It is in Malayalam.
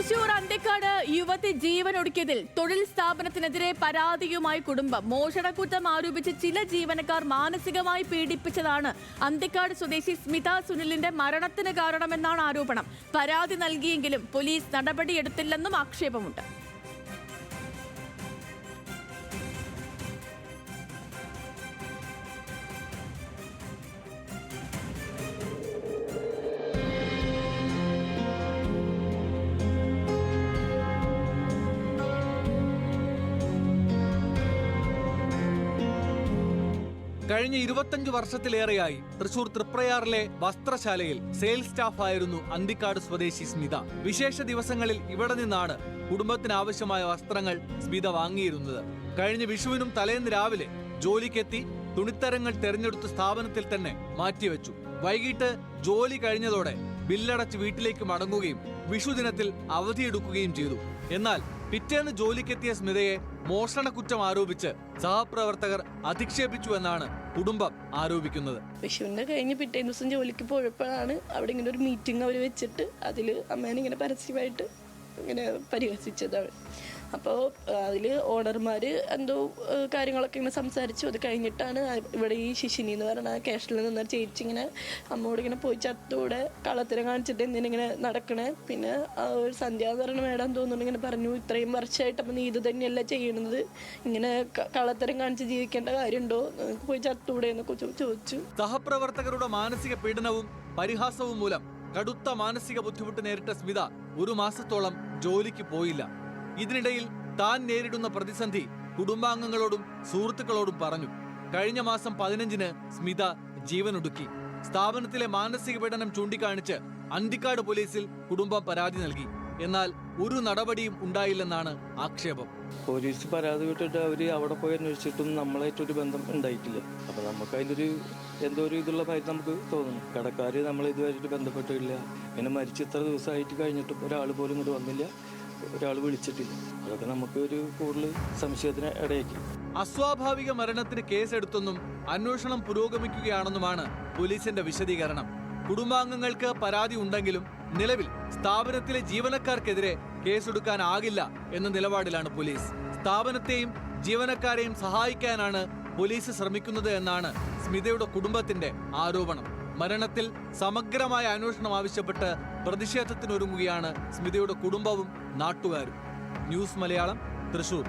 തൃശൂർ അന്തിക്കാട് യുവതി ജീവനൊടുക്കിയതിൽ തൊഴിൽ സ്ഥാപനത്തിനെതിരെ പരാതിയുമായി കുടുംബം. മോഷണക്കുറ്റം ആരോപിച്ച് ചില ജീവനക്കാർ മാനസികമായി പീഡിപ്പിച്ചതാണ് അന്തിക്കാട് സ്വദേശി സ്മിത സുനിലിന്റെ മരണത്തിന് കാരണമെന്നാണ് ആരോപണം. പരാതി നൽകിയെങ്കിലും പോലീസ് നടപടിയെടുത്തില്ലെന്നും ആക്ഷേപമുണ്ട്. കഴിഞ്ഞ 25 വർഷത്തിലേറെയായി തൃശൂർ തൃപ്രയാറിലെ വസ്ത്രശാലയിൽ സെയിൽസ് സ്റ്റാഫായിരുന്നു അന്തിക്കാട് സ്വദേശി സ്മിത. വിശേഷ ദിവസങ്ങളിൽ ഇവിടെ നിന്നാണ് കുടുംബത്തിന് ആവശ്യമായ വസ്ത്രങ്ങൾ സ്മിത വാങ്ങിയിരുന്നത്. കഴിഞ്ഞ വിഷുവിനും തലേന്ന് രാവിലെ ജോലിക്കെത്തി തുണിത്തരങ്ങൾ തെരഞ്ഞെടുത്ത സ്ഥാപനത്തിൽ തന്നെ മാറ്റിവെച്ചു. വൈകിട്ട് ജോലി കഴിഞ്ഞതോടെ ബില്ലടച്ച് വീട്ടിലേക്ക് മടങ്ങുകയും വിഷുദിനത്തിൽ അവധിയെടുക്കുകയും ചെയ്തു. എന്നാൽ പിറ്റേന്ന് ജോലിക്കെത്തിയ സ്മിതയെ മോഷണക്കുറ്റം ആരോപിച്ച് സഹപ്രവർത്തകർ അധിക്ഷേപിച്ചു എന്നാണ് കുടുംബം ആരോപിക്കുന്നത്. വിഷുവിന്റെ കഴിഞ്ഞ് പിറ്റേ ദിവസം ജോലിക്ക് പോയപ്പോഴാണ് അവിടെ ഇങ്ങനെ ഒരു മീറ്റിംഗ് അവർ വെച്ചിട്ട് അതിൽ അമ്മേനെ ഇങ്ങനെ പരസ്യമായിട്ട് ഇങ്ങനെ പരിഹസിച്ചതാണ്. അപ്പോൾ അതിൽ ഓണർമാർ എന്തോ കാര്യങ്ങളൊക്കെ ഇങ്ങനെ സംസാരിച്ചു. അത് കഴിഞ്ഞിട്ടാണ് ഇവിടെ ഈ ശിശിനി എന്ന് പറഞ്ഞ ക്യാഷിൽ നിന്ന ചേച്ചി ഇങ്ങനെ അമ്മയോട് ഇങ്ങനെ പോയി ചത്തൂടെ കള്ളത്തരം കാണിച്ചിട്ട് എന്തിനിങ്ങനെ നടക്കണേ, പിന്നെ ഒരു സന്ധ്യ എന്ന് പറഞ്ഞ മേഡം തോന്നുന്നു ഇങ്ങനെ പറഞ്ഞു, ഇത്രയും വർഷമായിട്ട് അപ്പം നീ ഇത് തന്നെയല്ല ചെയ്യണത്, ഇങ്ങനെ കള്ളത്തരം കാണിച്ച് ജീവിക്കേണ്ട കാര്യമുണ്ടോ, പോയി ചത്തൂടെ എന്നൊക്കെ ചോദിച്ചു. സഹപ്രവർത്തകരുടെ മാനസിക പീഡനവും പരിഹാസവും മൂലം കടുത്ത മാനസിക ബുദ്ധിമുട്ട് നേരിട്ട സ്മിത 1 മാസത്തോളം ജോലിക്ക് പോയില്ല. ഇതിനിടയിൽ താൻ നേരിടുന്ന പ്രതിസന്ധി കുടുംബാംഗങ്ങളോടും സുഹൃത്തുക്കളോടും പറഞ്ഞു. കഴിഞ്ഞ മാസം 15-ന് സ്മിത ജീവനൊടുക്കി. സ്ഥാപനത്തിലെ മാനസിക പീഡനം ചൂണ്ടിക്കാണിച്ച് അന്തിക്കാട് പോലീസിൽ കുടുംബം പരാതി നൽകി. എന്നാൽ ഒരു നടപടിയും ഉണ്ടായില്ലെന്നാണ് ആക്ഷേപം. പോലീസ് പരാതി വിട്ടിട്ട് അവര് അവിടെ പോയി അന്വേഷിച്ചിട്ടും നമ്മളായിട്ടൊരു ബന്ധം ഉണ്ടായിട്ടില്ല. അപ്പൊ നമുക്ക് അതിലൊരു എന്തോ ഒരു ഇതുള്ള കാര്യം നമുക്ക് തോന്നുന്നു. കടക്കാര് നമ്മൾ ഇതുവരെയായിട്ട് ബന്ധപ്പെട്ടില്ല. ഇങ്ങനെ മരിച്ച് ഇത്ര ദിവസമായിട്ട് കഴിഞ്ഞിട്ടും ഒരാൾ പോലും ഇങ്ങോട്ട് വന്നില്ല, ഒരാൾ വിളിച്ചിട്ടില്ല. അതൊക്കെ നമുക്ക് ഒരു കൂടുതൽ സംശയത്തിന് ഇടയാക്കി. അസ്വാഭാവിക മരണത്തിന് കേസെടുത്തെന്നും അന്വേഷണം പുരോഗമിക്കുകയാണെന്നുമാണ് പോലീസിന്റെ വിശദീകരണം. കുടുംബാംഗങ്ങൾക്ക് പരാതി ഉണ്ടെങ്കിലും നിലവിൽ സ്ഥാപനത്തിലെ ജീവനക്കാർക്കെതിരെ കേസെടുക്കാനാകില്ല എന്ന നിലപാടിലാണ് പോലീസ്. സ്ഥാപനത്തെയും ജീവനക്കാരെയും സഹായിക്കാനാണ് പോലീസ് ശ്രമിക്കുന്നത് എന്നാണ് സ്മിതയുടെ കുടുംബത്തിന്റെ ആരോപണം. മരണത്തിൽ സമഗ്രമായ അന്വേഷണം ആവശ്യപ്പെട്ട് പ്രതിഷേധത്തിനൊരുങ്ങുകയാണ് സ്മിതയുടെ കുടുംബവും നാട്ടുകാരും. ന്യൂസ് മലയാളം, തൃശൂർ.